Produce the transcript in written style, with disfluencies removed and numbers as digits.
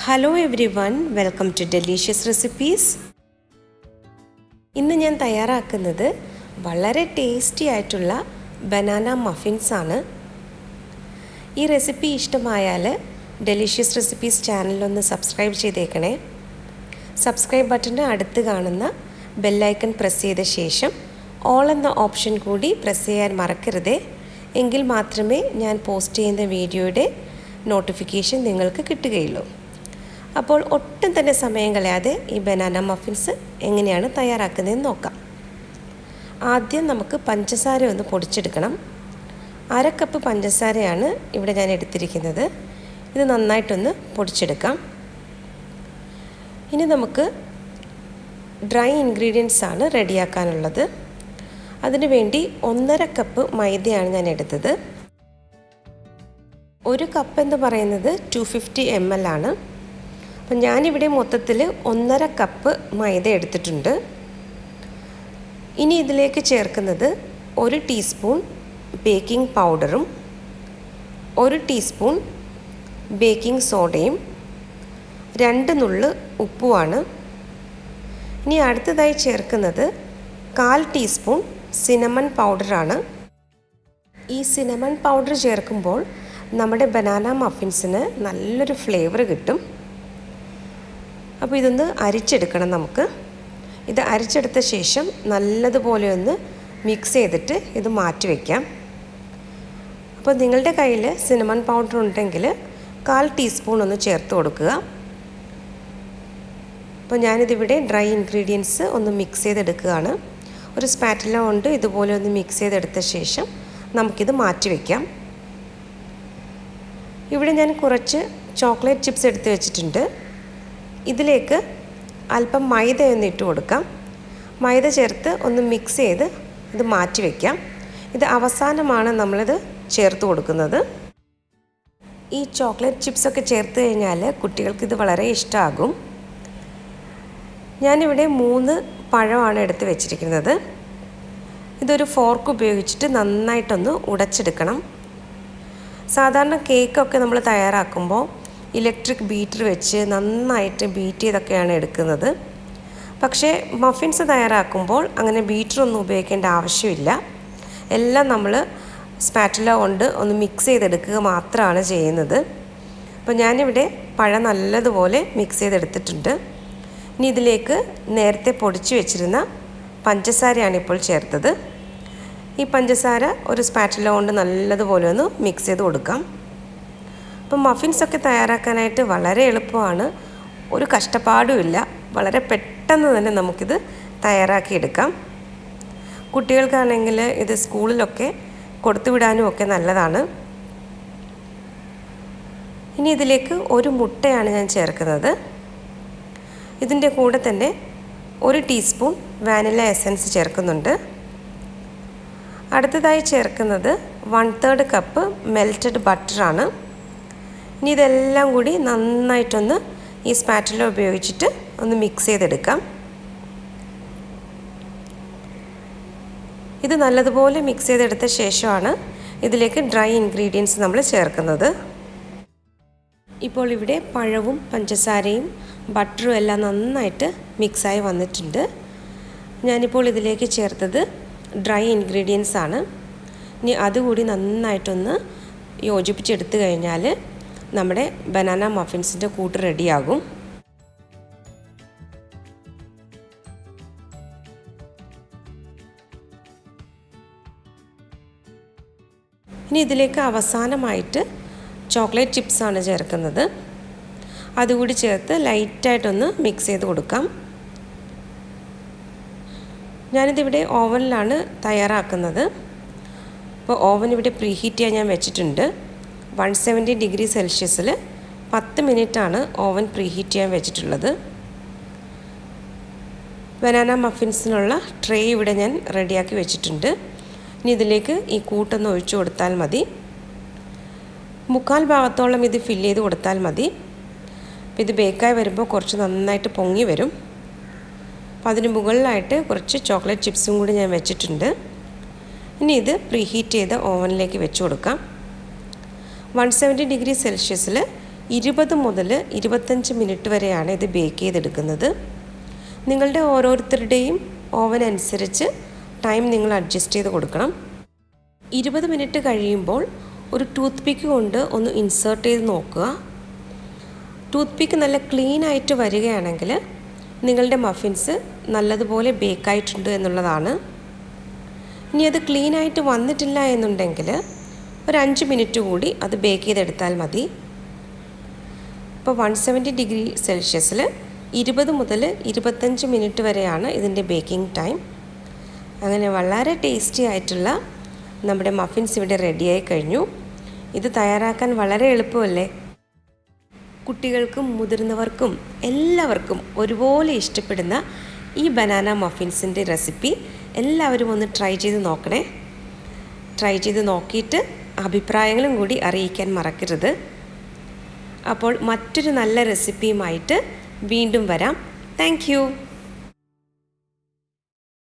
Hello everyone, welcome to Delicious Recipes. ഇന്ന് ഞാൻ തയ്യാറാക്കുന്നത് വളരെ ടേസ്റ്റി ആയിട്ടുള്ള ബനാന മഫിൻസ് ആണ്. ഈ റെസിപ്പി ഇഷ്ടമായാൽ ഡെലിഷ്യസ് റെസിപ്പീസ് ചാനലൊന്ന് സബ്സ്ക്രൈബ് ചെയ്തേക്കണേ. സബ്സ്ക്രൈബ് ബട്ടൻ്റെ അടുത്ത് കാണുന്ന ബെല്ലൈക്കൺ പ്രസ് ചെയ്ത ശേഷം ഓൾ എന്ന ഓപ്ഷൻ കൂടി പ്രസ് ചെയ്യാൻ മറക്കരുതേ. എങ്കിൽ മാത്രമേ ഞാൻ പോസ്റ്റ് ചെയ്യുന്ന വീഡിയോയുടെ നോട്ടിഫിക്കേഷൻ നിങ്ങൾക്ക് കിട്ടുകയുള്ളൂ. അപ്പോൾ ഒട്ടും തന്നെ സമയം കളയാതെ ഈ ബനാന മഫിൻസ് എങ്ങനെയാണ് തയ്യാറാക്കുന്നതെന്ന് നോക്കാം. ആദ്യം നമുക്ക് പഞ്ചസാര ഒന്ന് പൊടിച്ചെടുക്കണം. 1/2 കപ്പ് പഞ്ചസാരയാണ് ഇവിടെ ഞാൻ എടുത്തിരിക്കുന്നത്. ഇത് നന്നായിട്ടൊന്ന് പൊടിച്ചെടുക്കാം. ഇനി നമുക്ക് ഡ്രൈ ഇൻഗ്രീഡിയൻസ് ആണ് റെഡിയാക്കാനുള്ളത്. അതിനു വേണ്ടി 1/2 കപ്പ് മൈദയാണ് ഞാൻ എടുത്തത്. 1 കപ്പ് എന്ന് പറയുന്നത് 250 ml ആണ്. അപ്പം ഞാനിവിടെ മൊത്തത്തിൽ 1/2 കപ്പ് മൈദ എടുത്തിട്ടുണ്ട്. ഇനി ഇതിലേക്ക് ചേർക്കുന്നത് 1 ടീസ്പൂൺ ബേക്കിംഗ് പൗഡറും 1 ടീസ്പൂൺ ബേക്കിംഗ് സോഡയും 2 നുള്ള് ഉപ്പുമാണ്. ഇനി അടുത്തതായി ചേർക്കുന്നത് 1/4 ടീസ്പൂൺ സിനമൺ പൗഡറാണ്. ഈ സിനമൺ പൗഡർ ചേർക്കുമ്പോൾ നമ്മുടെ ബനാന മഫിൻസിന് നല്ലൊരു ഫ്ലേവർ കിട്ടും. അപ്പോൾ ഇതൊന്ന് അരിച്ചെടുക്കണം നമുക്ക്. ഇത് അരിച്ചെടുത്ത ശേഷം നല്ലതുപോലെ ഒന്ന് മിക്സ് ചെയ്തിട്ട് ഇത് മാറ്റി വയ്ക്കാം. അപ്പോൾ നിങ്ങളുടെ കയ്യിൽ സിനമൺ പൗഡർ ഉണ്ടെങ്കിൽ 1/4 ടീസ്പൂൺ ഒന്ന് ചേർത്ത് കൊടുക്കുക. അപ്പോൾ ഞാനിതിവിടെ ഡ്രൈ ഇൻഗ്രീഡിയൻസ് ഒന്ന് മിക്സ് ചെയ്തെടുക്കുകയാണ്. ഒരു സ്പാറ്റില കൊണ്ട് ഇതുപോലെ ഒന്ന് മിക്സ് ചെയ്തെടുത്ത ശേഷം നമുക്കിത് മാറ്റി വയ്ക്കാം. ഇവിടെ ഞാൻ കുറച്ച് ചോക്ലേറ്റ് ചിപ്സ് എടുത്ത് വെച്ചിട്ടുണ്ട്. ഇതിലേക്ക് അല്പം മൈദ ഒന്ന് ഇട്ട് കൊടുക്കാം. മൈദ ചേർത്ത് ഒന്ന് മിക്സ് ചെയ്ത് ഇത് മാറ്റി വയ്ക്കാം. ഇത് അവസാനമാണ് നമ്മളിത് ചേർത്ത് കൊടുക്കുന്നത്. ഈ ചോക്ലേറ്റ് ചിപ്സൊക്കെ ചേർത്ത് കഴിഞ്ഞാൽ കുട്ടികൾക്കിത് വളരെ ഇഷ്ടമാകും. ഞാനിവിടെ 3 പഴമാണ് എടുത്ത് വെച്ചിരിക്കുന്നത്. ഇതൊരു ഫോർക്ക് ഉപയോഗിച്ചിട്ട് നന്നായിട്ടൊന്ന് ഉടച്ചെടുക്കണം. സാധാരണ കേക്കൊക്കെ നമ്മൾ തയ്യാറാക്കുമ്പോൾ ഇലക്ട്രിക് ബീറ്റർ വെച്ച് നന്നായിട്ട് ബീറ്റ് ചെയ്തൊക്കെയാണ് എടുക്കുന്നത്. പക്ഷേ മഫിൻസ് തയ്യാറാക്കുമ്പോൾ അങ്ങനെ ബീറ്ററൊന്നും ഉപയോഗിക്കേണ്ട ആവശ്യമില്ല. എല്ലാം നമ്മൾ സ്പാറ്റുല കൊണ്ട് ഒന്ന് മിക്സ് ചെയ്തെടുക്കുക മാത്രമാണ് ചെയ്യുന്നത്. അപ്പോൾ ഞാനിവിടെ പഴം നല്ലതുപോലെ മിക്സ് ചെയ്തെടുത്തിട്ടുണ്ട്. ഇനി ഇതിലേക്ക് നേരത്തെ പൊടിച്ച് വെച്ചിരുന്ന പഞ്ചസാരയാണ് ഇപ്പോൾ ചേർത്തത്. ഈ പഞ്ചസാര ഒരു സ്പാറ്റുല കൊണ്ട് നല്ലതുപോലെ ഒന്ന് മിക്സ് ചെയ്ത് കൊടുക്കാം. അപ്പം മഫിൻസൊക്കെ തയ്യാറാക്കാനായിട്ട് വളരെ എളുപ്പമാണ്. ഒരു കഷ്ടപ്പാടുമില്ല. വളരെ പെട്ടെന്ന് തന്നെ നമുക്കിത് തയ്യാറാക്കിയെടുക്കാം. കുട്ടികൾക്കാണെങ്കിൽ ഇത് സ്കൂളിലൊക്കെ കൊടുത്തു വിടാനും ഒക്കെ നല്ലതാണ്. ഇനി ഇതിലേക്ക് 1 മുട്ടയാണ് ഞാൻ ചേർക്കുന്നത്. ഇതിൻ്റെ കൂടെ തന്നെ 1 ടീസ്പൂൺ വാനില എസൻസ് ചേർക്കുന്നുണ്ട്. അടുത്തതായി ചേർക്കുന്നത് 1/3 കപ്പ് മെൽറ്റഡ് ബട്ടറാണ്. ഇനി ഇതെല്ലാം കൂടി നന്നായിട്ടൊന്ന് ഈ സ്പാറ്റുല ഉപയോഗിച്ചിട്ട് ഒന്ന് മിക്സ് ചെയ്തെടുക്കാം. ഇത് നല്ലതുപോലെ മിക്സ് ചെയ്തെടുത്ത ശേഷമാണ് ഇതിലേക്ക് ഡ്രൈ ഇൻഗ്രീഡിയൻസ് നമ്മൾ ചേർക്കുന്നത്. ഇപ്പോൾ ഇവിടെ പഴവും പഞ്ചസാരയും ബട്ടറും എല്ലാം നന്നായിട്ട് മിക്സായി വന്നിട്ടുണ്ട്. ഞാനിപ്പോൾ ഇതിലേക്ക് ചേർത്തത് ഡ്രൈ ഇൻഗ്രീഡിയൻസ് ആണ്. ഇനി അതുകൂടി നന്നായിട്ടൊന്ന് യോജിപ്പിച്ചെടുത്തു കഴിഞ്ഞാൽ നമ്മുടെ ബനാന മഫിൻസിൻ്റെ കൂട്ട് റെഡിയാകും. ഇനി ഇതിലേക്ക് അവസാനമായിട്ട് ചോക്ലേറ്റ് ചിപ്സാണ് ചേർക്കുന്നത്. അതുകൂടി ചേർത്ത് ലൈറ്റായിട്ടൊന്ന് മിക്സ് ചെയ്ത് കൊടുക്കാം. ഞാനിതിവിടെ ഓവനിലാണ് തയ്യാറാക്കുന്നത്. അപ്പോൾ ഓവൻ ഇവിടെ പ്രീഹീറ്റ് ചെയ്യാൻ ഞാൻ വെച്ചിട്ടുണ്ട്. 170 ഡിഗ്രി സെൽഷ്യസിൽ 10 മിനിറ്റാണ് ഓവൻ പ്രീഹീറ്റ് ചെയ്യാൻ വെച്ചിട്ടുള്ളത്. ബനാന മഫിൻസിനുള്ള ട്രേ ഇവിടെ ഞാൻ റെഡിയാക്കി വെച്ചിട്ടുണ്ട്. ഇനി ഇതിലേക്ക് ഈ കൂട്ടൊന്ന് ഒഴിച്ചു കൊടുത്താൽ മതി. 3/4 ഭാഗത്തോളം ഇത് ഫില്ല് ചെയ്ത് കൊടുത്താൽ മതി. ഇത് ബേക്കായി വരുമ്പോൾ കുറച്ച് നന്നായിട്ട് പൊങ്ങി വരും. അപ്പോൾ അതിന് മുകളിലായിട്ട് കുറച്ച് ചോക്ലേറ്റ് ചിപ്സും കൂടി ഞാൻ വെച്ചിട്ടുണ്ട്. ഇനി ഇത് പ്രീഹീറ്റ് ചെയ്ത് ഓവനിലേക്ക് വെച്ച് കൊടുക്കാം. 170 ഡിഗ്രി സെൽഷ്യസിൽ 20 മുതൽ 25 മിനിറ്റ് വരെയാണ് ഇത് ബേക്ക് ചെയ്തെടുക്കുന്നത്. നിങ്ങളുടെ ഓരോരുത്തരുടെയും ഓവൻ അനുസരിച്ച് ടൈം നിങ്ങൾ അഡ്ജസ്റ്റ് ചെയ്ത് കൊടുക്കണം. 20 മിനിറ്റ് കഴിയുമ്പോൾ ഒരു ടൂത്ത് പിക്ക് കൊണ്ട് ഒന്ന് ഇൻസേർട്ട് ചെയ്ത് നോക്കുക. ടൂത്ത് പിക്ക് നല്ല ക്ലീൻ ആയിട്ട് വരികയാണെങ്കിൽ നിങ്ങളുടെ മഫിൻസ് നല്ലതുപോലെ ബേക്കായിട്ടുണ്ട് എന്നുള്ളതാണ്. ഇനി അത് ക്ലീൻ ആയിട്ട് വന്നിട്ടില്ല എന്നുണ്ടെങ്കിൽ ഒരു 5 മിനിറ്റ് കൂടി അത് ബേക്ക് ചെയ്തെടുത്താൽ മതി. ഇപ്പോൾ 170 ഡിഗ്രി സെൽഷ്യസിൽ 20 മുതൽ 25 മിനിറ്റ് വരെയാണ് ഇതിൻ്റെ ബേക്കിംഗ് ടൈം. അങ്ങനെ വളരെ ടേസ്റ്റി ആയിട്ടുള്ള നമ്മുടെ മഫിൻസ് ഇവിടെ റെഡിയായി കഴിഞ്ഞു. ഇത് തയ്യാറാക്കാൻ വളരെ എളുപ്പമല്ലേ? കുട്ടികൾക്കും മുതിർന്നവർക്കും എല്ലാവർക്കും ഒരുപോലെ ഇഷ്ടപ്പെടുന്ന ഈ ബനാന മഫിൻസിൻ്റെ റെസിപ്പി എല്ലാവരും ഒന്ന് ട്രൈ ചെയ്ത് നോക്കണേ. ട്രൈ ചെയ്ത് നോക്കിയിട്ട് അഭിപ്രായങ്ങളും കൂടി അറിയിക്കാൻ മറക്കരുത്. അപ്പോൾ മറ്റൊരു നല്ല റെസിപ്പിയുമായിട്ട് വീണ്ടും വരാം. Thank you.